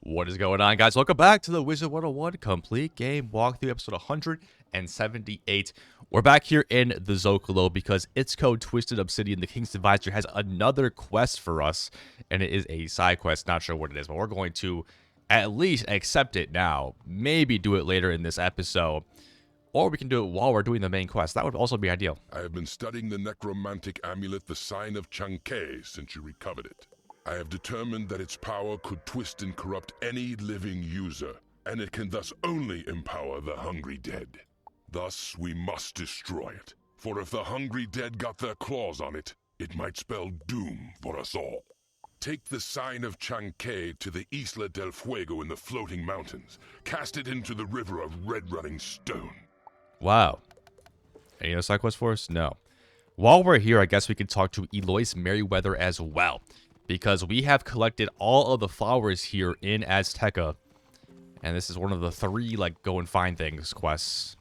What is going on, guys? Welcome back to the Wizard101 Complete Game Walkthrough, episode 178. We're back here in the Zocalo because It's Code Twisted Obsidian, the King's Advisor, has another quest for us, and it is a side quest. Not sure what it is, but we're going to at least accept it now. Maybe do it later in this episode, or we can do it while we're doing the main quest. That would also be ideal. I have been studying the necromantic amulet, the Sign of Chankay, since you recovered it. I have determined that its power could twist and corrupt any living user, and it can thus only empower the hungry dead. Thus, we must destroy it, for if the hungry dead got their claws on it, it might spell doom for us all. Take the Sign of Chankay to the Isla del Fuego in the floating mountains. Cast it into the river of red-running stone. Wow. Any other side quest for us? No. While we're here, I guess we could talk to Eloise Merryweather as well, because we have collected all of the flowers here in Azteca. And this is one of the 3, go and find things quests.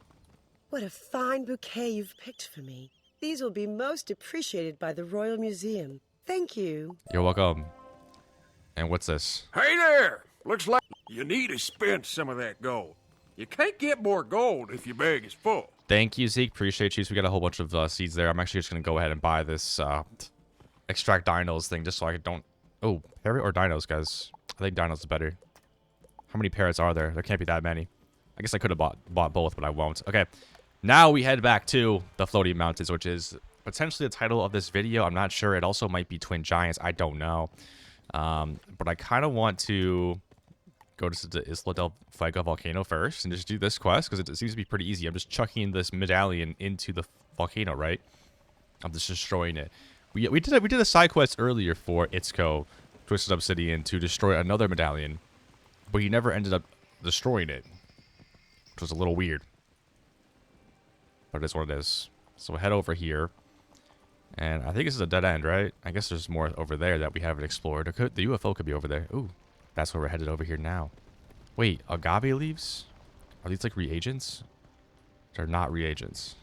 What a fine bouquet you've picked for me. These will be most appreciated by the Royal Museum. Thank you. You're welcome. And what's this? Hey there! Looks like you need to spend some of that gold. You can't get more gold if your bag is full. Thank you, Zeke. Appreciate you. So we got a whole bunch of seeds there. I'm actually just going to go ahead and buy this extract dinos thing just so I don't... Oh, parrot or dinos, guys? I think dinos is better. How many parrots are there? There can't be that many. I guess I could have bought both, but I won't. Okay. Now we head back to the Floating Mountains, which is potentially the title of this video. I'm not sure. It also might be Twin Giants. I don't know. But I kind of want to go to the Isla del Fuego volcano first and just do this quest because it seems to be pretty easy. I'm just chucking this medallion into the volcano, right? I'm just destroying it. We did a side quest earlier for It's Code Twisted Obsidian to destroy another medallion, but he never ended up destroying it, which was a little weird. But it is what it is. So we'll head over here. And I think this is a dead end, right? I guess there's more over there that we haven't explored. The UFO could be over there. Ooh, that's where we're headed over here now. Wait, agave leaves? Are these like reagents? They're not reagents.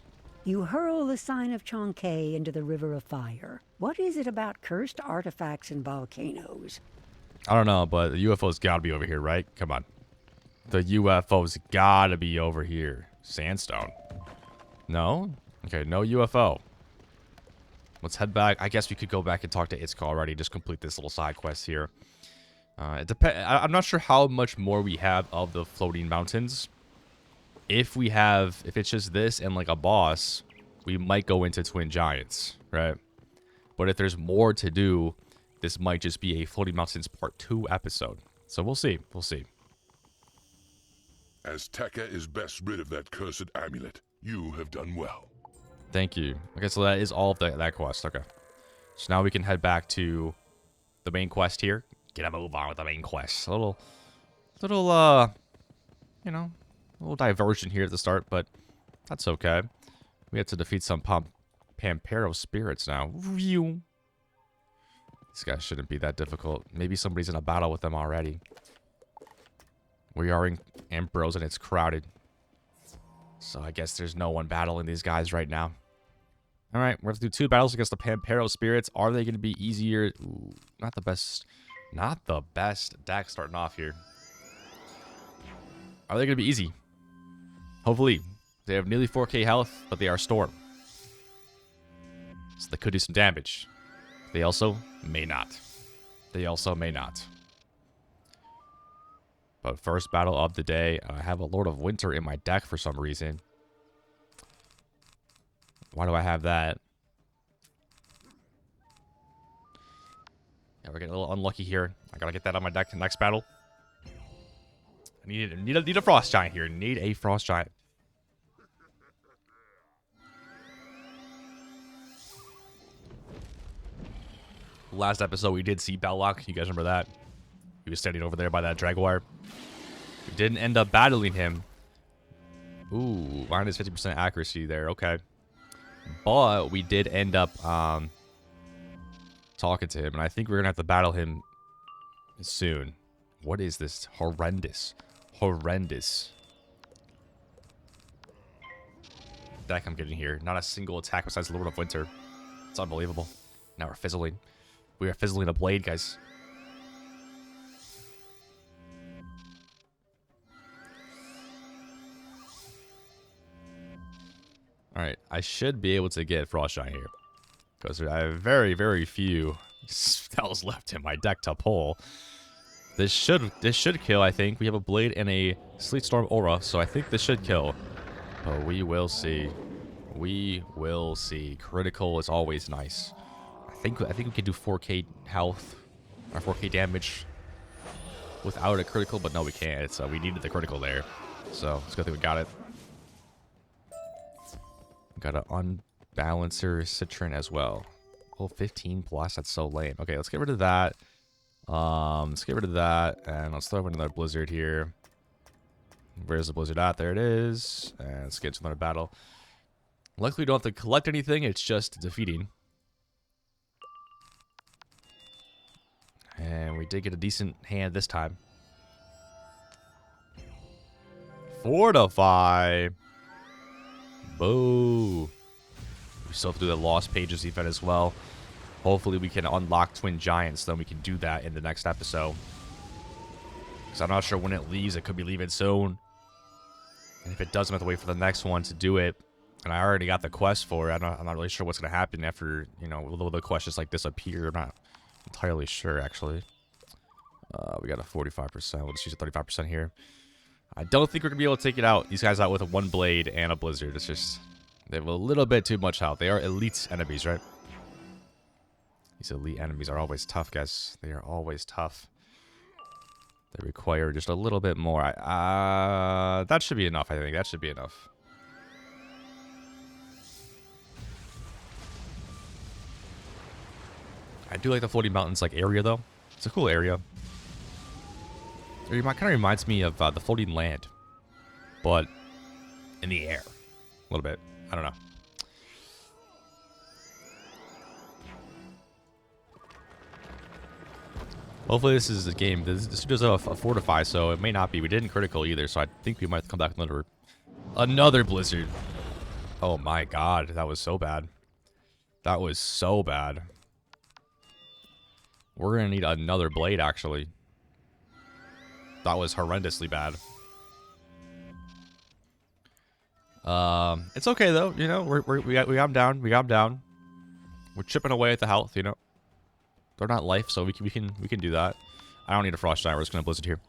You hurl the Sign of Chankay into the River of Fire. What is it about cursed artifacts and volcanoes? I don't know, but the UFO's gotta be over here, right? Come on. The UFO's gotta be over here. Sandstone. No? Okay, no UFO. Let's head back. I guess we could go back and talk to Itzka already. Just complete this little side quest here. I'm not sure how much more we have of the Floating Mountains. If it's just this and like a boss, we might go into Twin Giants, right? But if there's more to do, this might just be a Floating Mountains Part 2 episode. So we'll see. We'll see. Azteca is best rid of that cursed amulet. You have done well. Thank you. Okay, so that is all of that quest. Okay. So now we can head back to the main quest here. Get a move on with the main quest. A little, you know, a little diversion here at the start, but that's okay. We have to defeat some Pampero spirits now. This guy shouldn't be that difficult. Maybe somebody's in a battle with them already. We are in Ambrose and it's crowded. So I guess there's no one battling these guys right now. All right, we're going to do 2 battles against the Pampero spirits. Are they going to be easier? Ooh, not the best deck starting off here. Are they going to be easy? Hopefully. They have nearly 4k health, but they are Storm. So they could do some damage. They also may not. But first battle of the day. I have a Lord of Winter in my deck for some reason. Why do I have that? Yeah, we're getting a little unlucky here. I gotta get that on my deck in the next battle. I need a Frost Giant here. Need a Frost Giant. Last episode, we did see Belloc. You guys remember that? He was standing over there by that Jaguar. We didn't end up battling him. Ooh, minus 50% accuracy there. Okay. But we did end up talking to him. And I think we're going to have to battle him soon. What is this? Horrendous. Deck I'm getting here. Not a single attack besides Lord of Winter. It's unbelievable. Now we're fizzling. We are fizzling a blade, guys. Alright, I should be able to get Frost Giant here. Because I have very, very few spells left in my deck to pull. This should kill, I think. We have a Blade and a Sleet Storm Aura, so I think this should kill. But we will see. We will see. Critical is always nice. I think we can do 4k health or 4k damage without a critical, but no, we can't. So we needed the critical there. So it's a good thing we got it. Got an Unbalancer Citron as well. Oh, 15 plus. That's so lame. Okay, let's get rid of that. Let's get rid of that, and let's throw in another Blizzard here. Where's the Blizzard at? There it is. And let's get to another battle. Luckily, we don't have to collect anything. It's just defeating. And we did get a decent hand this time. Fortify. Boo. We still have to do the Lost Pages event as well. Hopefully we can unlock Twin Giants, then we can do that in the next episode. Because I'm not sure when it leaves. It could be leaving soon. And if it does, I'm going to have to wait for the next one to do it. And I already got the quest for it. I'm not really sure what's going to happen after, you know, will the quest just like disappear? I'm not entirely sure, actually. We got a 45%. We'll just use a 35% here. I don't think we're going to be able to take it out. These guys out with a 1 blade and a Blizzard. It's just, they have a little bit too much health. They are elite enemies, right? These elite enemies are always tough, guys. They are always tough. They require just a little bit more. That should be enough, I think. That should be enough. I do like the Floating Mountains like area, though. It's a cool area. It kind of reminds me of the Floating Land, but in the air. A little bit. I don't know. Hopefully this is a game. This does have a Fortify, so it may not be. We didn't critical either, so I think we might come back with another Blizzard. Oh my god, that was so bad. That was so bad. We're going to need another Blade, actually. That was horrendously bad. It's okay, though. You know, we got them down. We got them down. We're chipping away at the health, you know. They're not life, so we can do that. I don't need a Frost Giant. We're just going to Blizzard here.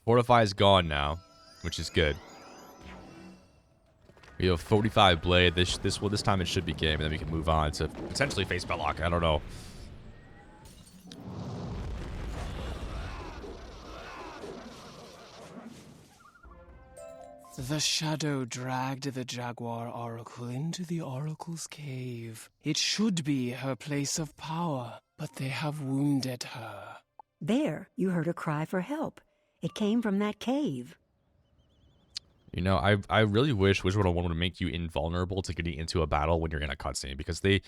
Fortify is gone now, which is good. We have 45 blade. This time it should be game, and then we can move on to potentially face Belloc. I don't know. The shadow dragged the Jaguar Oracle into the Oracle's cave. It should be her place of power, but they have wounded her. There, you heard a cry for help. It came from that cave. You know, I really wish Wizard101 would make you invulnerable to getting into a battle when you're in a cutscene, because they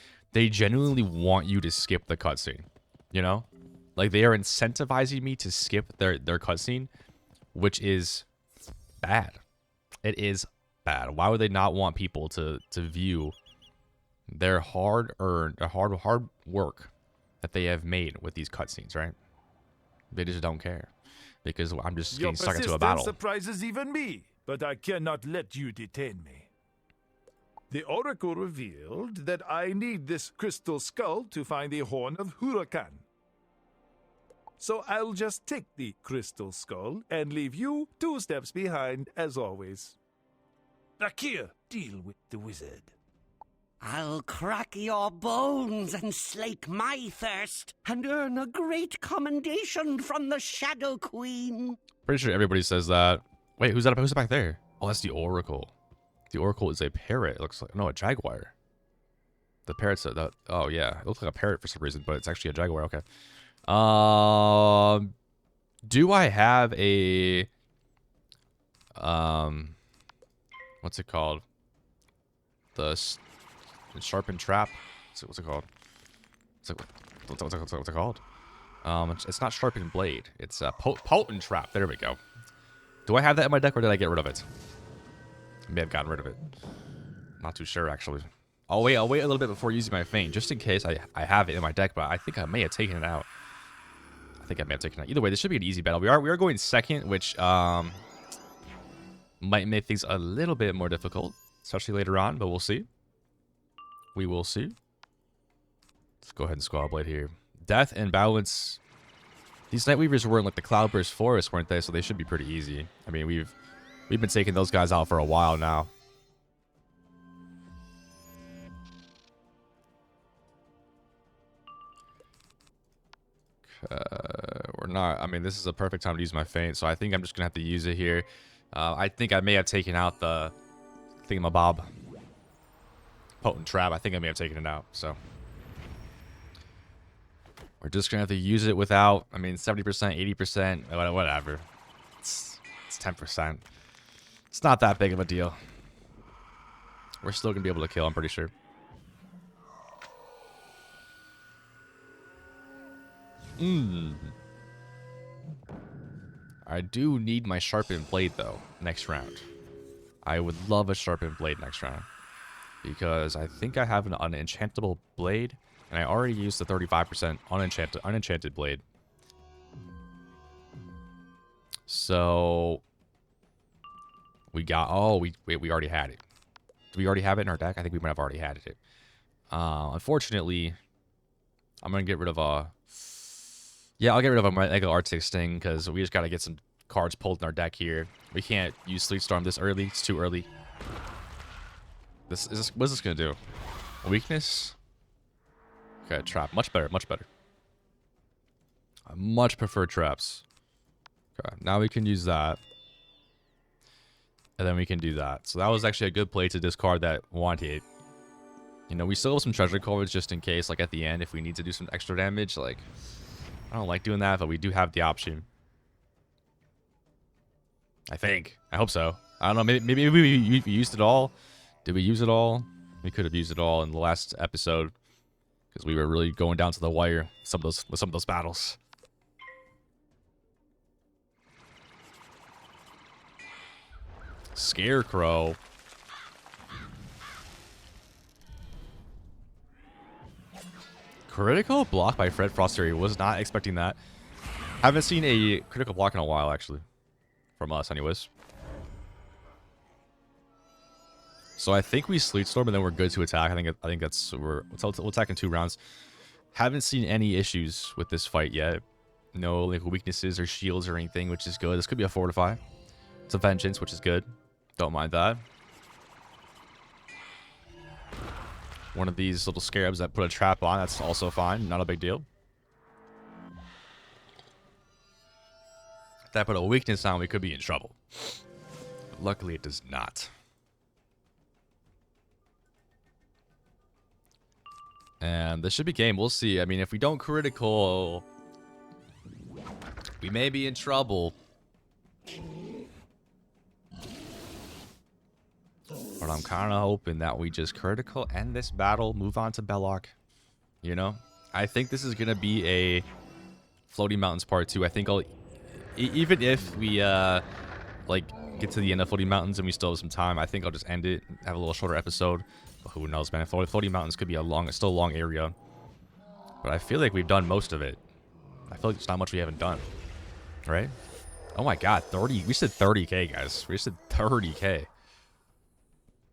genuinely want you to skip the cutscene. You know? Like, they are incentivizing me to skip their cutscene, which is bad. It is bad. Why would they not want people to view their hard-earned, hard work that they have made with these cutscenes, right? They just don't care. Because I'm just getting stuck into a battle. Your persistence surprises even me, but I cannot let you detain me. The Oracle revealed that I need this crystal skull to find the Horn of Huracan. So I'll just take the crystal skull and leave you 2 steps behind, as always. Bakir, deal with the wizard. I'll crack your bones and slake my thirst, and earn a great commendation from the Shadow Queen. Pretty sure everybody says that. Wait, who's that? Who's back there? Oh, that's the Oracle. The Oracle is a parrot. It looks like, no, a jaguar. The parrot's oh yeah, it looks like a parrot for some reason, but it's actually a jaguar. Okay. Do I have a what's it called? The sharpened trap. What's it called? What's it called? It's not sharpened blade. It's a potent trap. There we go. Do I have that in my deck, or did I get rid of it? I may have gotten rid of it. Not too sure, actually. I'll wait a little bit before using my feint, just in case I have it in my deck, but I think I may have taken it out. I think I may have taken it out. Either way, this should be an easy battle. We are going second, which Might make things a little bit more difficult, especially later on, but we'll see. We will see. Let's go ahead and Squall Blade here. Death and Balance. These Nightweavers were in like the Cloudburst Forest, weren't they? So they should be pretty easy. I mean, we've been taking those guys out for a while now. We're not. I mean, this is a perfect time to use my feint, so I think I'm just gonna have to use it here. I think I may have taken out the thingamabob. Potent Trap. I think I may have taken it out, so. We're just gonna have to use it without, I mean, 70%, 80%, whatever. It's 10%. It's not that big of a deal. We're still gonna be able to kill, I'm pretty sure. I do need my sharpened blade though, next round. I would love a sharpened blade next round. Because I think I have an unenchantable blade. And I already used the 35% unenchanted blade. So we got, oh, we already had it. Do we already have it in our deck? I think we might have already had it. Unfortunately, I'm gonna get rid of yeah, I'll get rid of my Mega Arctic Sting because we just gotta get some cards pulled in our deck here. We can't use Sleet Storm this early. It's too early. What's this gonna do? Weakness? Okay, trap. Much better, much better. I much prefer traps. Okay, now we can use that. And then we can do that. So that was actually a good play to discard that Wanted. You know, we still have some treasure cards just in case, like at the end, if we need to do some extra damage. Like, I don't like doing that, but we do have the option. I think. I hope so. I don't know. Maybe we used it all. Did we use it all? We could have used it all in the last episode. Because we were really going down to the wire with some of those battles. Scarecrow. Critical block by Fred Froster. Was not expecting that. Haven't seen a critical block in a while, actually. From us, anyways. So I think we Sleet Storm and then we're good to attack. I think that's we'll attack in 2 rounds. Haven't seen any issues with this fight yet. No like weaknesses or shields or anything, which is good. This could be a Fortify. It's a Vengeance, which is good. Don't mind that. One of these little scarabs that put a trap on, that's also fine. Not a big deal. If that put a weakness on, we could be in trouble. But luckily, it does not. And this should be game. We'll see. I mean, if we don't critical, we may be in trouble. But I'm kind of hoping that we just critical, end this battle, move on to Belloc. You know? I think this is going to be a Floating Mountains Part 2. I think I'll... Even if we, like, get to the end of Floating Mountains and we still have some time, I think I'll just end it, have a little shorter episode. But who knows, man? Floating Mountains could be still a long area. But I feel like we've done most of it. I feel like there's not much we haven't done. Right? Oh my god, 30. We said 30k, guys. We said 30k.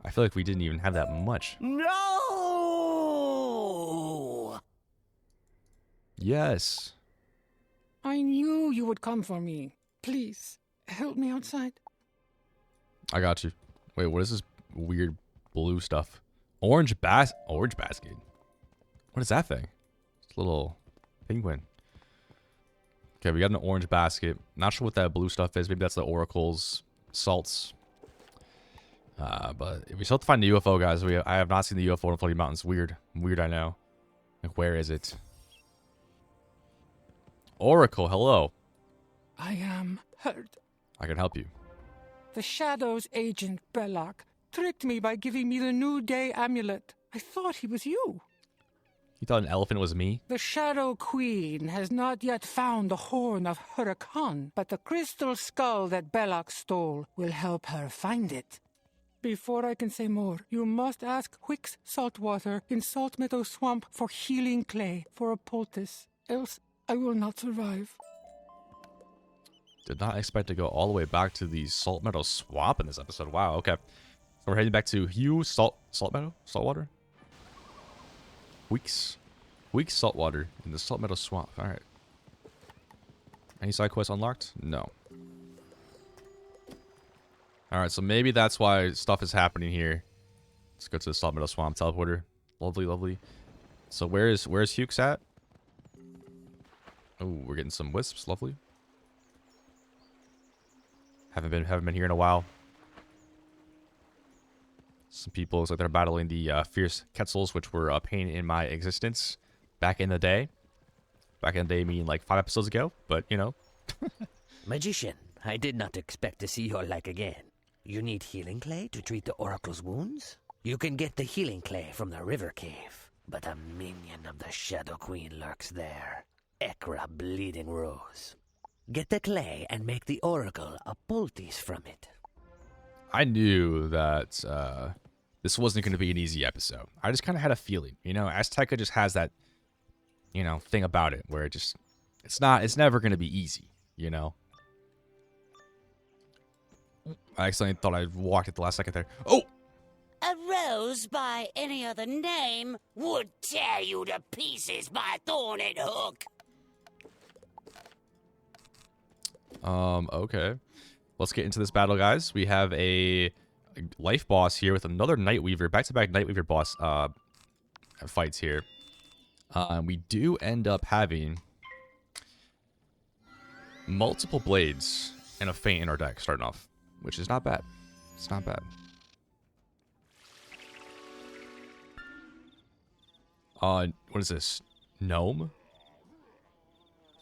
I feel like we didn't even have that much. No! Yes. I knew you would come for me. Please, help me outside. I got you. Wait, what is this weird blue stuff? Orange basket. What is that thing? It's a little penguin. Okay, we got an orange basket. Not sure what that blue stuff is. Maybe that's the Oracle's salts. But we still have to find the UFO, guys. I have not seen the UFO in Floating Mountains. Weird, I know. Like, where is it? Oracle, hello. I am hurt. I can help you. The Shadow's agent, Belloc, tricked me by giving me the New Day amulet. I thought he was you. You thought an elephant was me? The Shadow Queen has not yet found the horn of Huracan, but the crystal skull that Belloc stole will help her find it. Before I can say more, you must ask Wix Saltwater in Salt Meadow Swamp for healing clay for a poultice. Else, I will not survive. Did not expect to go all the way back to the Salt Meadow Swamp in this episode. Wow, okay. So we're heading back to Salt Meadow? Saltwater? Weeks Saltwater in the Salt Meadow Swamp. Alright. Any side quests unlocked? No. Alright, so maybe that's why stuff is happening here. Let's go to the Salt Meadow Swamp teleporter. Lovely, lovely. So where's Hukes at? Oh, we're getting some wisps. Lovely. Haven't been here in a while. Some people looks like they're battling the fierce Quetzals, which were a pain in my existence back in the day. Back in the day, meaning like 5 episodes ago, but you know. Magician, I did not expect to see your like again. You need healing clay to treat the oracle's wounds? You can get the healing clay from the river cave, but a minion of the Shadow Queen lurks there. Ekra Bleeding Rose. Get the clay and make the oracle a poultice from it. I knew that this wasn't going to be an easy episode. I just kind of had a feeling, you know, Azteca just has that, you know, thing about it where it's never going to be easy, you know. I accidentally thought I walked at the last second there. Oh! A rose by any other name would tear you to pieces by thorn and hook. Okay. Let's get into this battle, guys. We have a life boss here with another Nightweaver, back-to-back Nightweaver boss fights here. We do end up having multiple blades and a feint in our deck starting off, which is not bad. It's not bad. What is this? Gnome?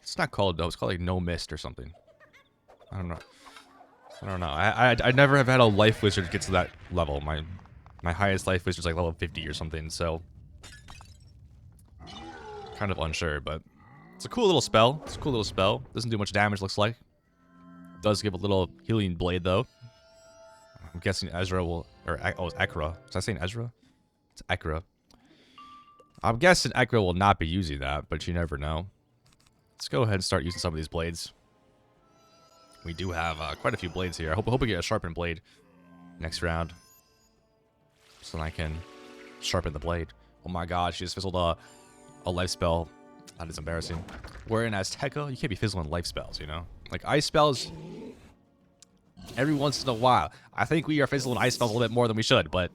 It's not called Gnome. It's called like Gnome Mist or something. I don't know. I never have had a life wizard get to that level. My highest life wizard's like level 50 or something, so kind of unsure, but it's a cool little spell. It's a cool little spell. Doesn't do much damage, looks like. Does give a little healing blade though. I'm guessing Ezra will, or oh, it's Ekra. Was I saying Ezra? It's Ekra. I'm guessing Ekra will not be using that, but you never know. Let's go ahead and start using some of these blades. We do have quite a few blades here. I hope we get a sharpened blade next round, so that I can sharpen the blade. Oh my god, she just fizzled a life spell. That is embarrassing. We're in Azteca. You can't be fizzling life spells, you know? Like ice spells, every once in a while. I think we are fizzling ice spells a little bit more than we should, but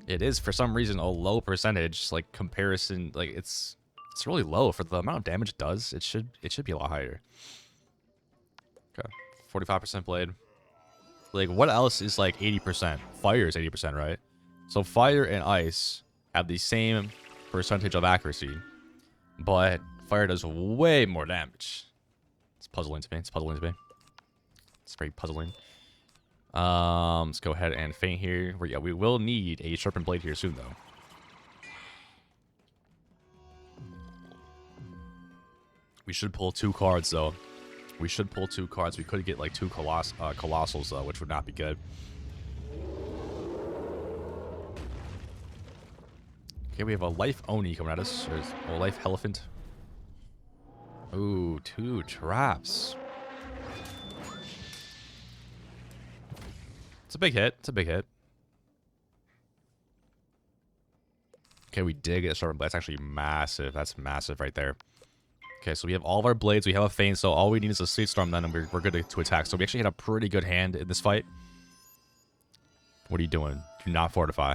it is for some reason a low percentage. Like comparison, like it's really low for the amount of damage it does. It should be a lot higher. Okay. 45% blade. Like, what else is like 80%? Fire is 80%, right? So fire and ice have the same percentage of accuracy, but fire does way more damage. It's puzzling to me. It's very puzzling. Let's go ahead and feint here. Yeah, we will need a sharpened blade here soon, though. We should pull 2 cards, though. We should pull 2 cards. We could get like 2 colossals, though, which would not be good. Okay, we have a life Oni coming at us. Or a life elephant. Ooh, 2 traps. It's a big hit. Okay, we did get a sharpened blade. That's actually massive. That's massive right there. Okay, so we have all of our blades. We have a feint, so all we need is a Sleet Storm then, and we're good to attack. So we actually had a pretty good hand in this fight. What are you doing? Do not fortify.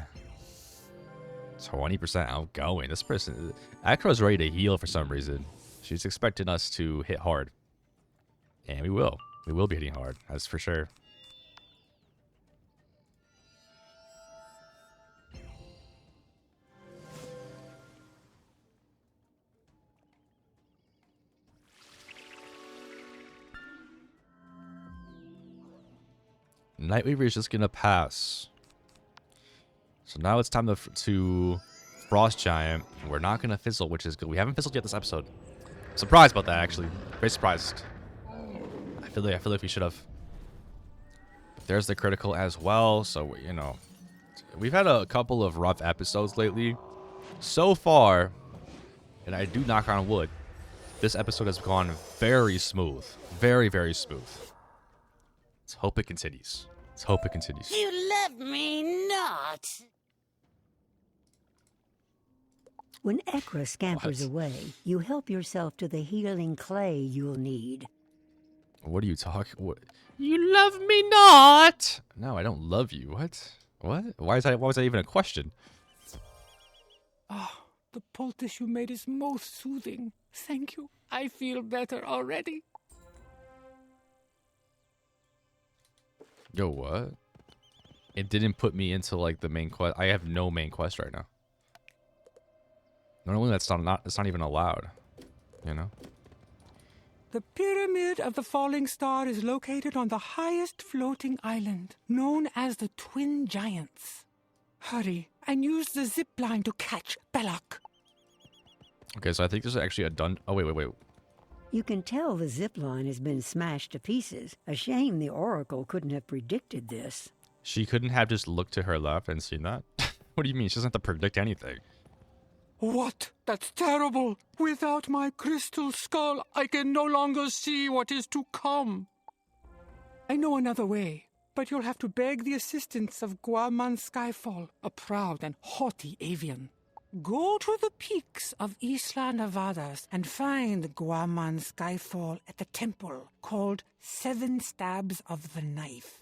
20% outgoing. This person... Akra's ready to heal for some reason. She's expecting us to hit hard. And we will. We will be hitting hard. That's for sure. Nightweaver is just gonna pass. So now it's time to Frost Giant. We're not gonna fizzle, which is good. We haven't fizzled yet this episode. Surprised about that, actually. Very surprised. I feel like we should have. There's the critical as well. So you know, we've had a couple of rough episodes lately. So far, and I do knock on wood, this episode has gone very smooth. Very, very smooth. hope it continues. Let's hope it continues. You love me not. When Ekra scampers away, you help yourself to the healing clay you'll need. What are you talking? What? You love me not? No, I don't love you. What? What? Why was that even a question? Oh, the poultice you made is most soothing. Thank you. I feel better already. Yo, what? It didn't put me into like the main quest. I have no main quest right now. Normally that's not it's not even allowed. You know? The Pyramid of the Falling Star is located on the highest floating island, known as the Twin Giants. Hurry, and use the zip line to catch Belloc. Okay, so I think there's actually a dun. Oh wait. You can tell the zip line has been smashed to pieces. A shame the Oracle couldn't have predicted this. She couldn't have just looked to her left and seen that? What do you mean? She doesn't have to predict anything. What? That's terrible! Without my crystal skull, I can no longer see what is to come. I know another way, but you'll have to beg the assistance of Guaman Skyfall, a proud and haughty avian. Go to the peaks of Isla Nevadas and find Guaman Skyfall at the temple called 7 Stabs of the Knife.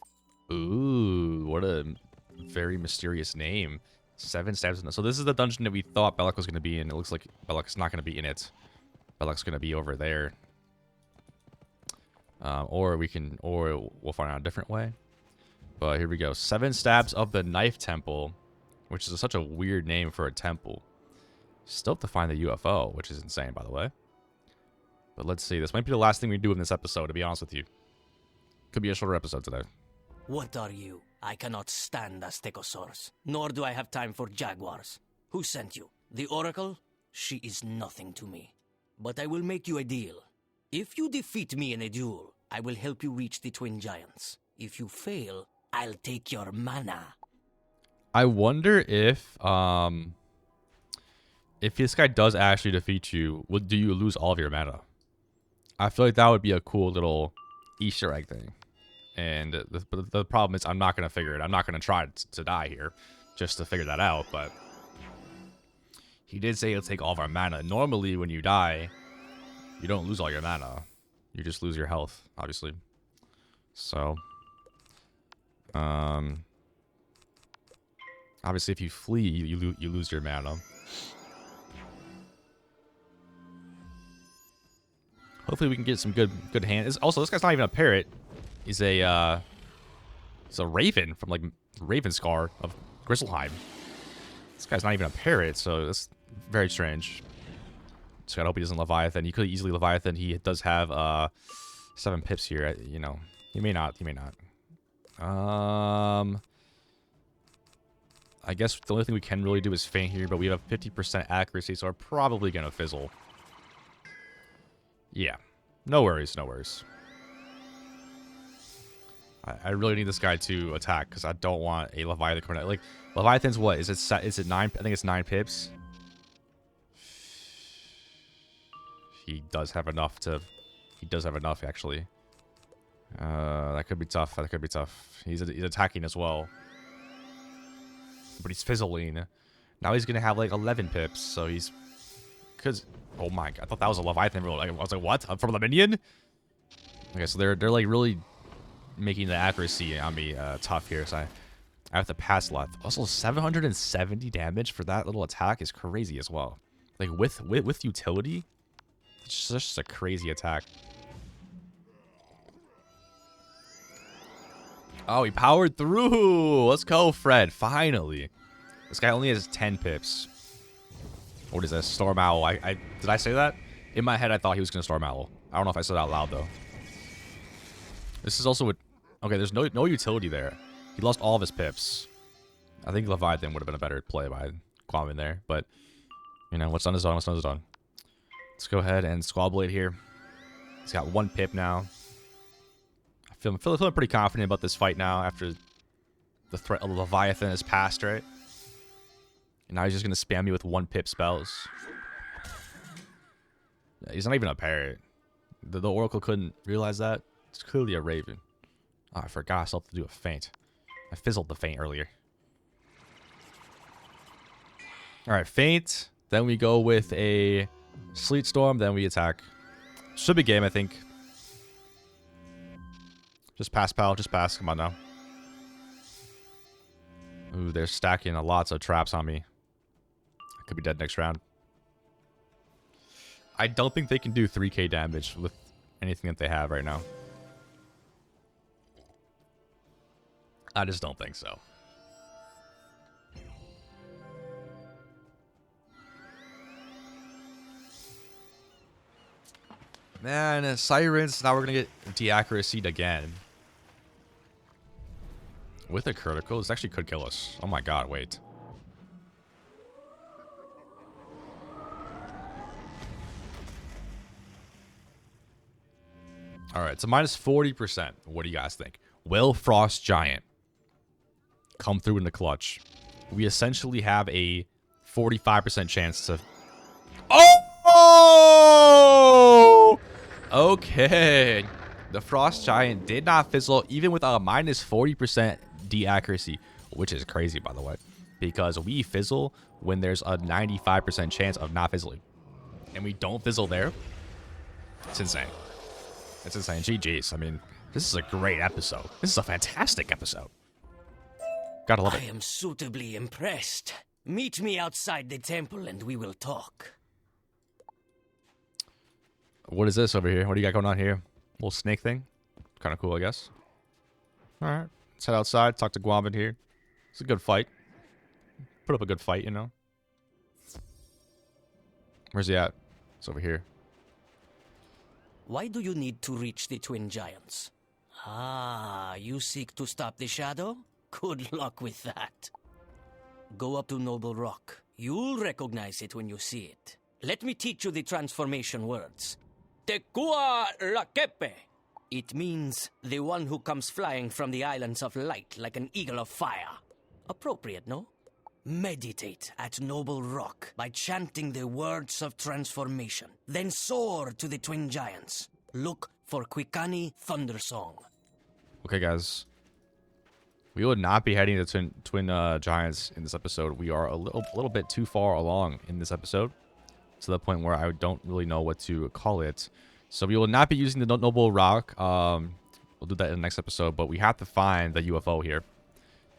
Ooh, what a very mysterious name. 7 stabs. So this is the dungeon that we thought Belloc was going to be in. It looks like Belloc's not going to be in it. Belloc's going to be over there. Or we'll find out a different way. But here we go. 7 Stabs of the Knife Temple, which is such a weird name for a temple. Still have to find the UFO, which is insane, by the way. But let's see. This might be the last thing we do in this episode, to be honest with you. Could be a shorter episode today. What are you? I cannot stand Aztecosaurs, nor do I have time for jaguars. Who sent you? The Oracle? She is nothing to me. But I will make you a deal. If you defeat me in a duel, I will help you reach the Twin Giants. If you fail, I'll take your mana. I wonder if this guy does actually defeat you, do you lose all of your mana? I feel like that would be a cool little Easter egg thing. And the problem is I'm not going to figure it. I'm not going to try to die here just to figure that out. But he did say he'll take all of our mana. Normally, when you die, you don't lose all your mana. You just lose your health, obviously. So, obviously, if you flee, you lose your mana. Hopefully, we can get some good hands. Also, this guy's not even a parrot. He's a raven from like Ravenscar of Grizzleheim. This guy's not even a parrot, so that's very strange. Just gotta hope he doesn't Leviathan. He could easily Leviathan. He does have 7 pips here. You know, he may not. He may not. I guess the only thing we can really do is feint here, but we have 50% accuracy, so we're probably gonna fizzle. Yeah, no worries, no worries. I really need this guy to attack because I don't want a Leviathan coming out. Like, Leviathan's what? Is it 9? I think it's 9 pips. He does have enough to... He does have enough, actually. That could be tough. That could be tough. He's attacking as well. But he's fizzling. Now he's going to have, like, 11 pips. So he's... Because... Oh my god. I thought that was a Leviathan rule. I was like, what? I'm from the minion? Okay, so they're like, really... making the accuracy on me tough here, so I have to pass a lot. Also, 770 damage for that little attack is crazy as well. Like with utility, it's just a crazy attack. Oh, he powered through. Let's go, Fred. Finally, this guy only has 10 pips. What is that? Storm Owl. Did I say that? In my head, I thought he was gonna Storm Owl. I don't know if I said it out loud though. This is also okay, there's no utility there. He lost all of his pips. I think Leviathan would have been a better play by Guaman there, but you know, what's done is done, what's done is done. Let's go ahead and Squall Blade here. He's got 1 pip now. I'm feeling pretty confident about this fight now after the threat of Leviathan has passed, right? And now he's just gonna spam me with 1 pip spells. Yeah, he's not even a parrot. The Oracle couldn't realize that. It's clearly a raven. Oh, I forgot I still have to do a feint. I fizzled the feint earlier. Alright, feint. Then we go with a Sleet Storm. Then we attack. Should be game, I think. Just pass, pal. Just pass. Come on now. Ooh, they're stacking lots of traps on me. I could be dead next round. I don't think they can do 3k damage with anything that they have right now. I just don't think so. Man, Sirens, now we're going to get de-accuracy'd again. With a critical, this actually could kill us. Oh my god, wait. Alright, so minus 40%. What do you guys think? Will Frost Giant come through in the clutch? We essentially have a 45% chance to... Oh! Okay. The Frost Giant did not fizzle, even with a minus 40% de-accuracy, which is crazy, by the way, because we fizzle when there's a 95% chance of not fizzling. And we don't fizzle there. It's insane. It's insane. GG's. I mean, this is a great episode. This is a fantastic episode. Gotta love it. I am suitably impressed. Meet me outside the temple and we will talk. What is this over here? What do you got going on here? Little snake thing. Kind of cool, I guess. Alright. Let's head outside. Talk to Guambin here. It's a good fight. Put up a good fight, you know. Where's he at? It's over here. Why do you need to reach the twin giants? Ah, you seek to stop the shadow? Good luck with that. Go up to Noble Rock. You'll recognize it when you see it. Let me teach you the transformation words. Tekua Lakepe. It means the one who comes flying from the islands of light like an eagle of fire. Appropriate, no? Meditate at Noble Rock by chanting the words of transformation. Then soar to the twin giants. Look for Quicani Thundersong. Okay, guys. We will not be heading to twin giants in this episode. We are a little bit too far along in this episode, to the point where I don't really know what to call it. So we will not be using the Noble Rock. We'll do that in the next episode, but we have to find the UFO here.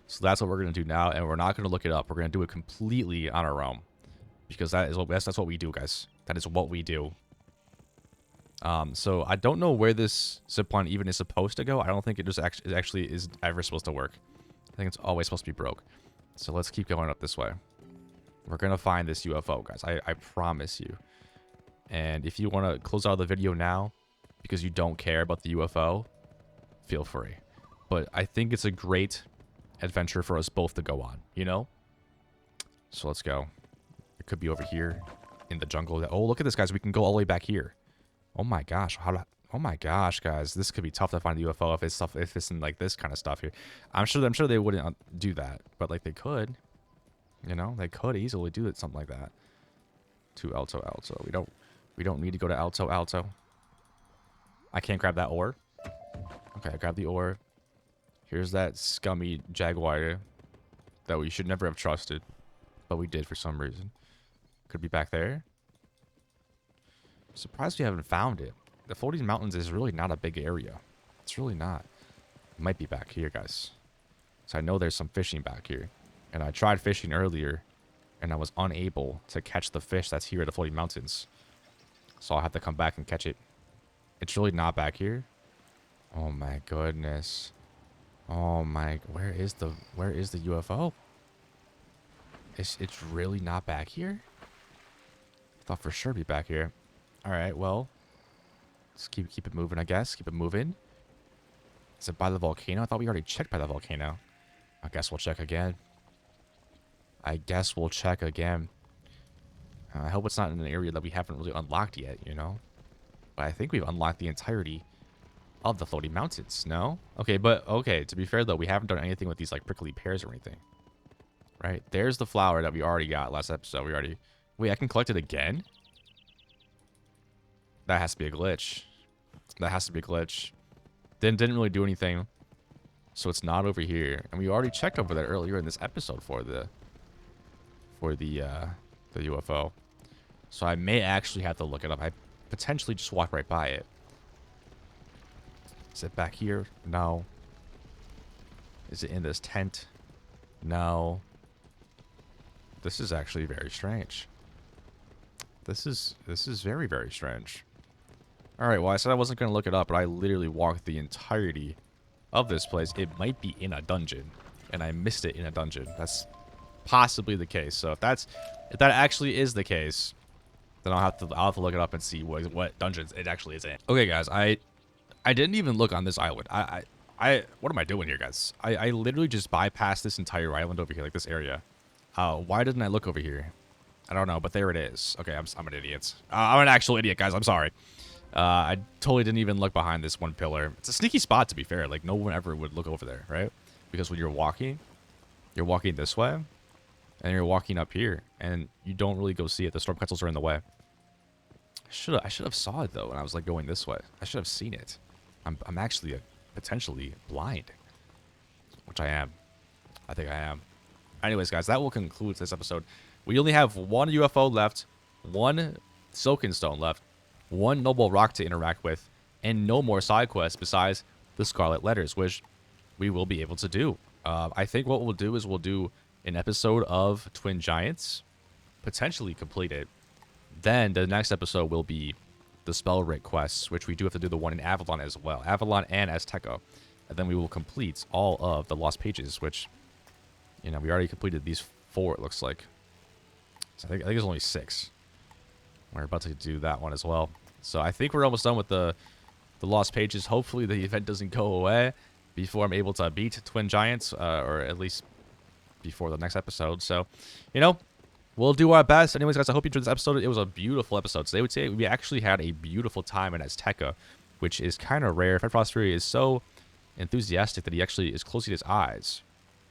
So that's what we're going to do now, and we're not going to look it up. We're going to do it completely on our own, because that's what we do, guys. That is what we do. So I don't know where this zipline even is supposed to go. I don't think it just actually is ever supposed to work. I think it's always supposed to be broke. So let's keep going up this way. We're going to find this UFO, guys. I promise you. And if you want to close out the video now because you don't care about the UFO, feel free. But I think it's a great adventure for us both to go on, you know? So let's go. It could be over here in the jungle. Oh, look at this, guys. We can go all the way back here. Oh my gosh. Oh my gosh, guys. This could be tough to find the UFO if it's in like this kind of stuff here. I'm sure they wouldn't do that, but like they could. You know, they could easily do it, something like that. To Alto. We don't need to go to Alto. I can't grab that ore. Okay, I grabbed the ore. Here's that scummy jaguar that we should never have trusted, but we did for some reason. Could be back there. I'm surprised we haven't found it. The Floating Mountains is really not a big area. It's really not. It might be back here, guys. So I know there's some fishing back here. And I tried fishing earlier, and I was unable to catch the fish that's here at the Floating Mountains. So I'll have to come back and catch it. It's really not back here. Oh my goodness. Oh my, where is the UFO? It's really not back here? I thought for sure it'd be back here. Alright, well. Let's keep it moving, I guess. Keep it moving. Is it by the volcano? I thought we already checked by the volcano. I guess we'll check again. I hope it's not in an area that we haven't really unlocked yet, you know? But I think we've unlocked the entirety of the Floating Mountains, no? Okay, but, okay, to be fair, though, we haven't done anything with these, like, prickly pears or anything. Right? There's the flower that we already got last episode. Wait, I can collect it again? That has to be a glitch. Didn't really do anything So it's not over here. And we already checked over there earlier in this episode for the UFO. So I may actually have to look it up. I potentially just walked right by it. Is it back here? No. Is it in this tent? No. This is actually very strange. This is very, very strange. Alright, well, I said I wasn't going to look it up, but I literally walked the entirety of this place. It might be in a dungeon, and I missed it in a dungeon. That's possibly the case. So if that actually is the case, then I'll have to look it up and see what dungeons it actually is in. Okay, guys, I didn't even look on this island. What am I doing here, guys? I literally just bypassed this entire island over here, like this area. Why didn't I look over here? I don't know, but there it is. Okay, I'm an idiot. I'm an actual idiot, guys. I'm sorry. I totally didn't even look behind this one pillar. It's a sneaky spot, to be fair. Like, no one ever would look over there, right? Because when you're walking this way, and you're walking up here, and you don't really go see it. The storm pretzels are in the way. I should have saw it, though, when I was, like, going this way. I should have seen it. I'm actually potentially blind. Which I am. I think I am. Anyways, guys, that will conclude this episode. We only have one UFO left, one Silken Stone left, one Noble Rock to interact with, and no more side quests besides the Scarlet Letters, which we will be able to do. I think what we'll do is we'll do an episode of Twin Giants, potentially complete it. Then the next episode will be the Spell Rig quests, which we do have to do the one in Avalon as well. Avalon and Azteca. And then we will complete all of the Lost Pages, which, you know, we already completed these 4, it looks like. So I think there's only 6. We're about to do that one as well. So I think we're almost done with the Lost Pages. Hopefully the event doesn't go away before I'm able to beat Twin Giants, or at least before the next episode. So, you know, we'll do our best. Anyways, guys, I hope you enjoyed this episode. It was a beautiful episode. Today, I would say we actually had a beautiful time in Azteca, which is kind of rare. Fred Fosbury is so enthusiastic that he actually is closing his eyes.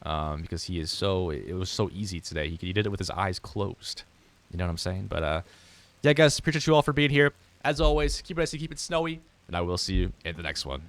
Because he is so, it was so easy today. He did it with his eyes closed. You know what I'm saying? But, yeah, guys, appreciate you all for being here. As always, keep it icy, keep it snowy, and I will see you in the next one.